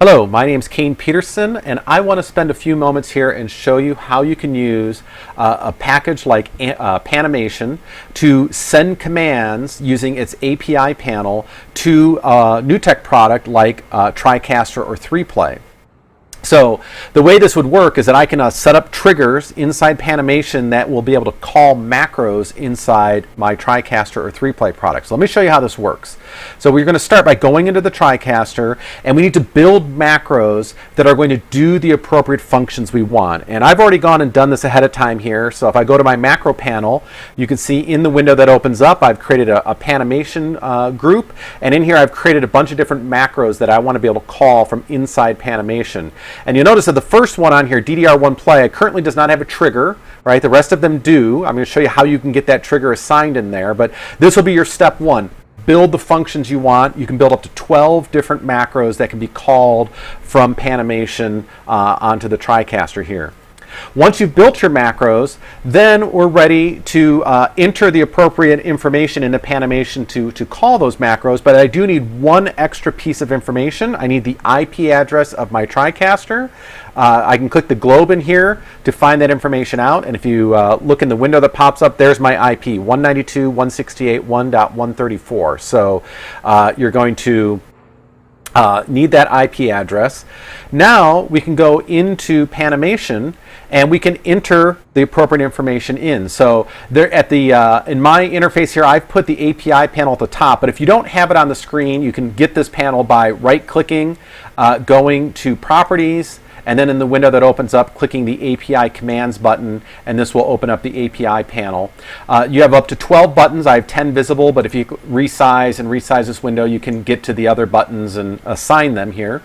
Hello, my name is Kane Peterson, and I want to spend a few moments here and show you how you can use a package like Panamation to send commands using its API panel to a NewTek product like TriCaster or 3Play. So the way this would work is that I can set up triggers inside Panamation that will be able to call macros inside my TriCaster or 3Play product. So let me show you how this works. So we're going to start by going into the TriCaster, and we need to build macros that are going to do the appropriate functions we want. And I've already gone and done this ahead of time here. So if I go to my macro panel, you can see in the window that opens up, I've created a Panamation group, and in here I've created a bunch of different macros that I want to be able to call from inside Panamation. And you'll notice that the first one on here, DDR1Play, currently does not have a trigger, right? The rest of them do. I'm going to show you how you can get that trigger assigned in there, but this will be your step one. Build the functions you want. You can build up to 12 different macros that can be called from Panamation onto the TriCaster here. Once you've built your macros, then we're ready to enter the appropriate information into Panamation to call those macros, but I do need one extra piece of information. I need the IP address of my TriCaster. I can click the globe in here to find that information out, and if you look in the window that pops up, there's my IP, 192.168.1.134. So you're going to need that IP address. Now we can go into Panamation and we can enter the appropriate information in. So there at the in my interface here, I've put the API panel at the top, but if you don't have it on the screen, you can get this panel by right-clicking, going to Properties, and then in the window that opens up, clicking the API Commands button, and this will open up the API panel. You have up to 12 buttons. I have 10 visible, but if you resize this window, you can get to the other buttons and assign them here.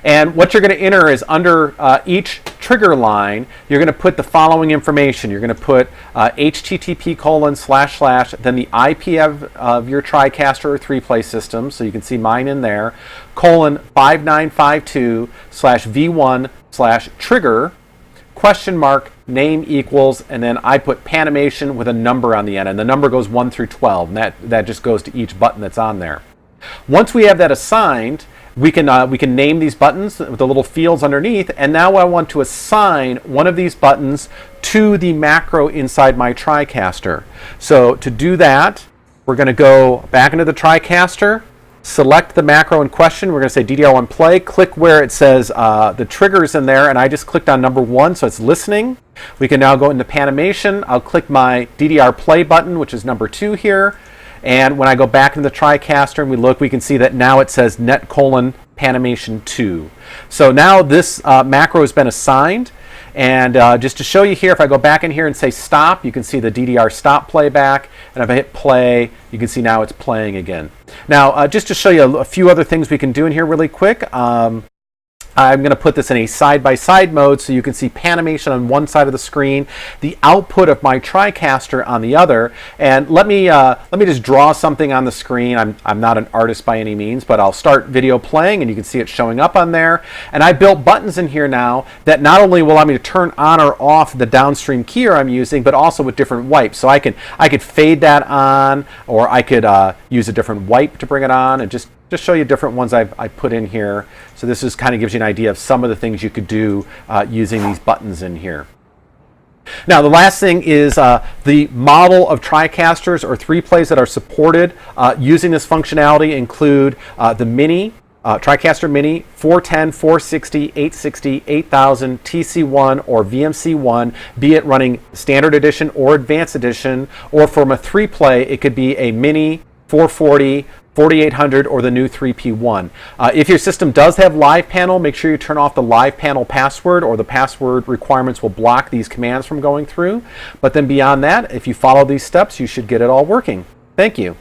And what you're going to enter is under each trigger line, you're going to put the following information. You're going to put http:// then the IP of your TriCaster or 3Play system, so you can see mine in there, :5952/v1/trigger, (name equals), and then I put Panamation with a number on the end, and the number goes 1 through 12, and that just goes to each button that's on there. Once we have that assigned, we can name these buttons with the little fields underneath, and now I want to assign one of these buttons to the macro inside my TriCaster. So to do that, we're going to go back into the TriCaster, select the macro in question. We're going to say DDR1Play, click where it says the triggers in there, and I just clicked on number 1, so it's listening. We can now go into Panamation. I'll click my DDR Play button, which is number 2 here. And when I go back into the TriCaster and we look, we can see that now it says net::Panamation 2. So now this macro has been assigned. And just to show you here, if I go back in here and say stop, you can see the DDR stop playback. And if I hit play, you can see now it's playing again. Now, just to show you a few other things we can do in here really quick. I'm going to put this in a side-by-side mode so you can see Panamation on one side of the screen, the output of my TriCaster on the other. And let me just draw something on the screen. I'm not an artist by any means, but I'll start video playing and you can see it showing up on there. And I built buttons in here now that not only will allow me to turn on or off the downstream keyer I'm using, but also with different wipes. So I could fade that on, or I could use a different wipe to bring it on, and just show you different ones I put in here. So this is kind of gives you an idea of some of the things you could do using these buttons in here. Now the last thing is the model of TriCasters or 3Plays that are supported using this functionality include the Mini, TriCaster Mini, 410, 460, 860, 8000, TC1, or VMC1, be it running Standard Edition or Advanced Edition, or from a 3Play, it could be a Mini, 440, 4800, or the new 3P1. If your system does have live panel, make sure you turn off the live panel password, or the password requirements will block these commands from going through. But then beyond that, if you follow these steps, you should get it all working. Thank you.